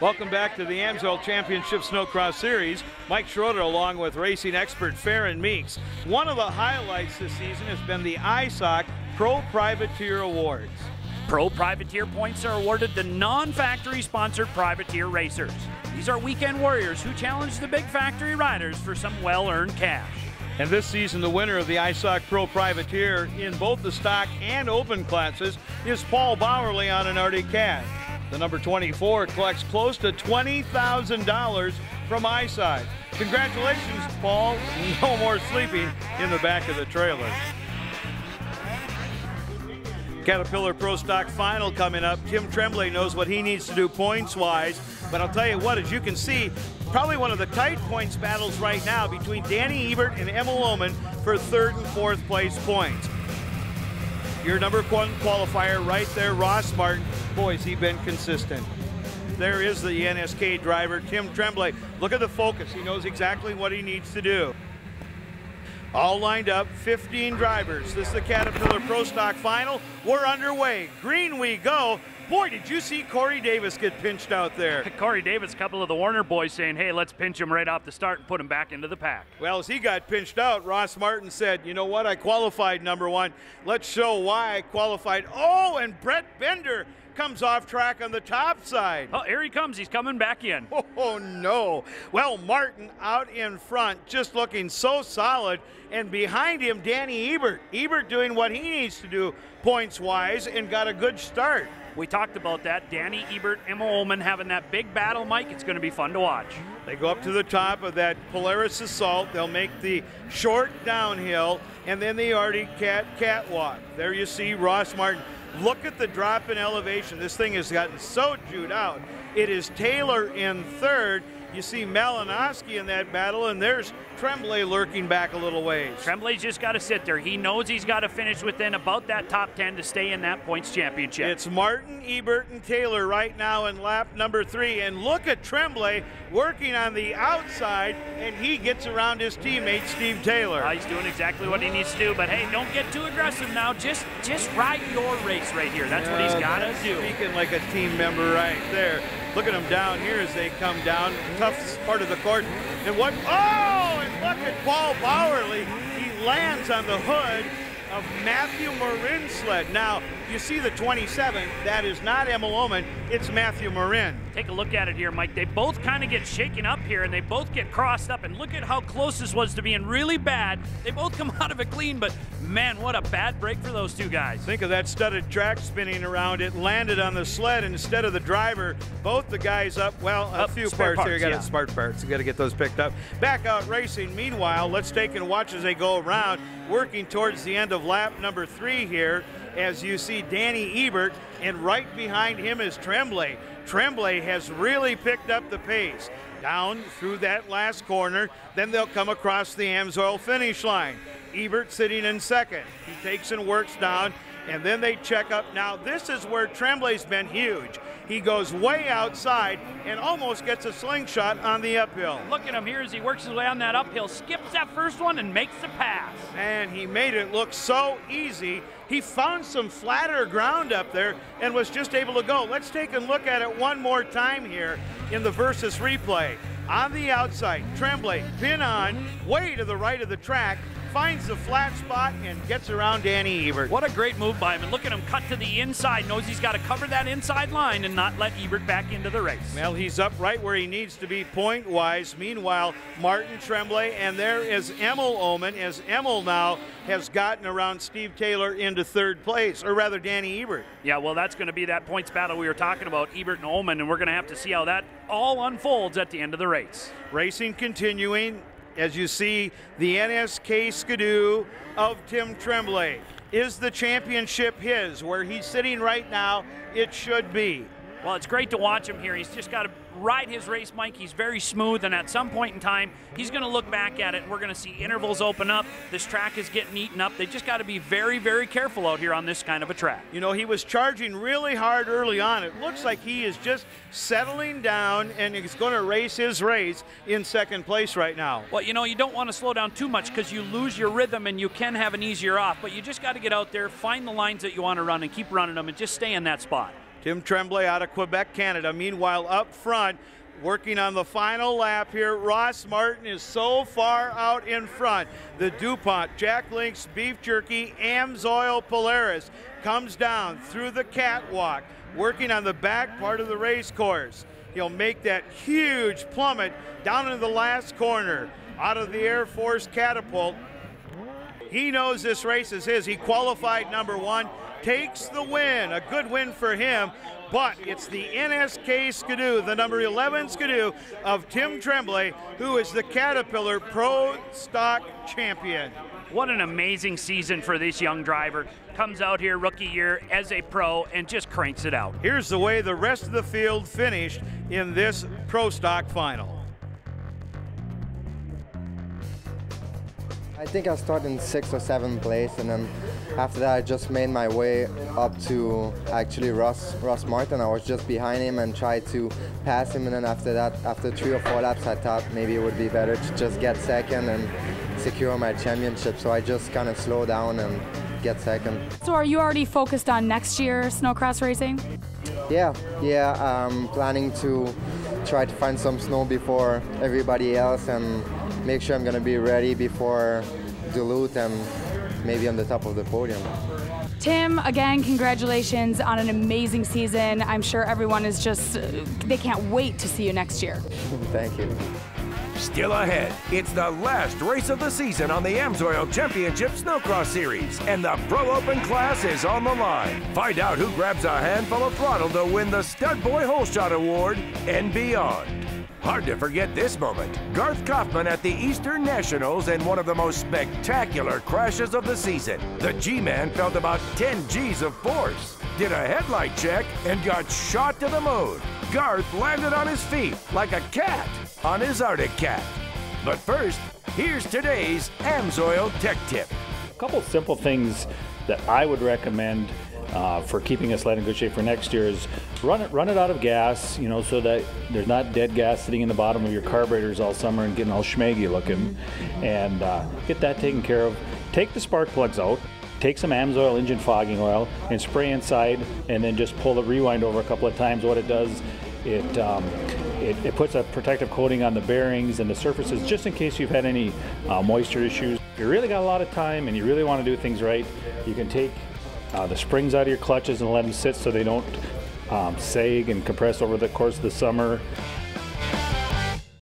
Welcome back to the AMSOIL Championship Snowcross Series. Mike Schroeder along with racing expert Farron Meeks. One of the highlights this season has been the ISOC Pro Privateer Awards. Pro Privateer points are awarded to non-factory sponsored privateer racers. These are weekend warriors who challenge the big factory riders for some well-earned cash. And this season, the winner of the ISOC Pro Privateer in both the stock and open classes is Paul Bowerly on an Arctic Cat. The number 24 collects close to $20,000 from ISOC. Congratulations, Paul. No more sleeping in the back of the trailer. Caterpillar Pro Stock Final coming up. Tim Tremblay knows what he needs to do points-wise, but I'll tell you what, as you can see, probably one of the tight points battles right now between Danny Ebert and Emil Lohman for third and fourth place points. Your number one qualifier right there, Ross Martin. Boy, has he been consistent. There is the NSK driver, Tim Tremblay. Look at the focus. He knows exactly what he needs to do. All lined up, 15 drivers. This is the Caterpillar Pro Stock Final. We're underway. Green we go. Boy, did you see Corey Davis get pinched out there? Corey Davis, a couple of the Warner boys saying, hey, let's pinch him right off the start and put him back into the pack. Well, as he got pinched out, Ross Martin said, you know what, I qualified number one. Let's show why I qualified. Oh, and Brett Bender comes off track on the top side. Oh, here he comes. He's coming back in. Oh, no. Well, Martin out in front, just looking so solid. And behind him, Danny Ebert. Ebert doing what he needs to do points-wise and got a good start. We talked about that. Danny Ebert, Emil Lohman having that big battle, Mike. It's going to be fun to watch. They go up to the top of that Polaris Assault. They'll make the short downhill and then the Arctic Cat catwalk. There you see Ross Martin. Look at the drop in elevation. This thing has gotten so jewed out. It is Taylor in third. You see Malinowski in that battle, and there's Tremblay lurking back a little ways. Tremblay's just got to sit there. He knows he's got to finish within about that top 10 to stay in that points championship. It's Martin, Ebert, and Taylor right now in lap number 3. And look at Tremblay working on the outside, and he gets around his teammate, Steve Taylor. He's doing exactly what he needs to do, but hey, don't get too aggressive now. Just ride your race right here. That's what he's got to do. Speaking like a team member right there. Look at them down here as they come down. Tough part of the course. And what? Oh, and look at Paul Bowerly. He lands on the hood of Matthew Marin's sled. Now, you see the 27. That is not Emil Lohman. It's Matthew Marin. Take a look at it here, Mike. They both kind of get shaken up here, and they both get crossed up. And look at how close this was to being really bad. They both come out of it clean, but man, what a bad break for those two guys. Think of that studded track spinning around. It landed on the sled instead of the driver. Both the guys up, well, a few parts here. You got smart parts. You got to get those picked up. Back out racing. Meanwhile, let's take and watch as they go around, working towards the end of lap number 3 here, as you see Danny Ebert, and right behind him is Tremblay. Tremblay has really picked up the pace. Down through that last corner, then they'll come across the AMSOIL finish line. Ebert sitting in second. He takes and works down, and then they check up. Now, this is where Tremblay's been huge. He goes way outside and almost gets a slingshot on the uphill. Look at him here as he works his way on that uphill, skips that first one and makes the pass. And he made it look so easy. He found some flatter ground up there and was just able to go. Let's take a look at it one more time here in the versus replay. On the outside, Tremblay, pin on, way to the right of the track, finds the flat spot and gets around Danny Ebert. What a great move by him. And look at him cut to the inside, knows he's got to cover that inside line and not let Ebert back into the race. Well, he's up right where he needs to be point-wise. Meanwhile, Martin Tremblay, and there is Emil Lohman, as Emil now has gotten around Steve Taylor into third place, or rather Danny Ebert. Yeah, well, that's going to be that points battle we were talking about, Ebert and Lohman, and we're going to have to see how that all unfolds at the end of the race. Racing continuing. As you see, the NSK Skidoo of Tim Tremblay. Is the championship his? Where he's sitting right now, it should be. Well, it's great to watch him here. He's just got to ride his race, Mike. He's very smooth, and at some point in time, he's going to look back at it, and we're going to see intervals open up. This track is getting eaten up. They just got to be very, very careful out here on this kind of a track. You know, he was charging really hard early on. It looks like he is just settling down, and he's going to race his race in second place right now. Well, you know, you don't want to slow down too much because you lose your rhythm, and you can have an easier off, but you just got to get out there, find the lines that you want to run, and keep running them, and just stay in that spot. Tim Tremblay out of Quebec, Canada. Meanwhile, up front, working on the final lap here, Ross Martin is so far out in front. The DuPont Jack Link's Beef Jerky AMSOIL Polaris comes down through the catwalk, working on the back part of the race course. He'll make that huge plummet down into the last corner out of the Air Force catapult. He knows this race is his. He qualified number 1, takes the win, a good win for him. But it's the NSK Skidoo, the number 11 Skidoo of Tim Tremblay, who is the Caterpillar Pro Stock Champion. What an amazing season for this young driver. Comes out here rookie year as a pro and just cranks it out. Here's the way the rest of the field finished in this Pro Stock final. I think I started in 6th or 7th place, and then after that I just made my way up to actually Ross Martin. I was just behind him and tried to pass him, and then after that, after 3 or 4 laps, I thought maybe it would be better to just get second and secure my championship. So I just kind of slow down and get second. So are you already focused on next year snowcross racing? Yeah, I'm planning to try to find some snow before everybody else and make sure I'm going to be ready before Duluth and maybe on the top of the podium. Tim, again, congratulations on an amazing season. I'm sure everyone is just, they can't wait to see you next year. Thank you. Still ahead, it's the last race of the season on the AMSOIL Championship Snowcross Series, and the Pro Open class is on the line. Find out who grabs a handful of throttle to win the Stud Boy Hole Shot Award and beyond. Hard to forget this moment. Garth Kaufman at the Eastern Nationals in one of the most spectacular crashes of the season. The G-Man felt about 10 G's of force, did a headlight check, and got shot to the moon. Garth landed on his feet like a cat on his Arctic cat. But first, here's today's AMSOIL Tech Tip. A couple simple things that I would recommend for keeping a sled in good shape for next year is run it out of gas, you know, so that there's not dead gas sitting in the bottom of your carburetors all summer and getting all schmaggy looking, and get that taken care of. Take the spark plugs out, take some AMSOIL engine fogging oil and spray inside, and then just pull the rewind over a couple of times. What it does, it puts a protective coating on the bearings and the surfaces just in case you've had any moisture issues. If you really got a lot of time and you really want to do things right, you can take the springs out of your clutches and let them sit so they don't sag and compress over the course of the summer.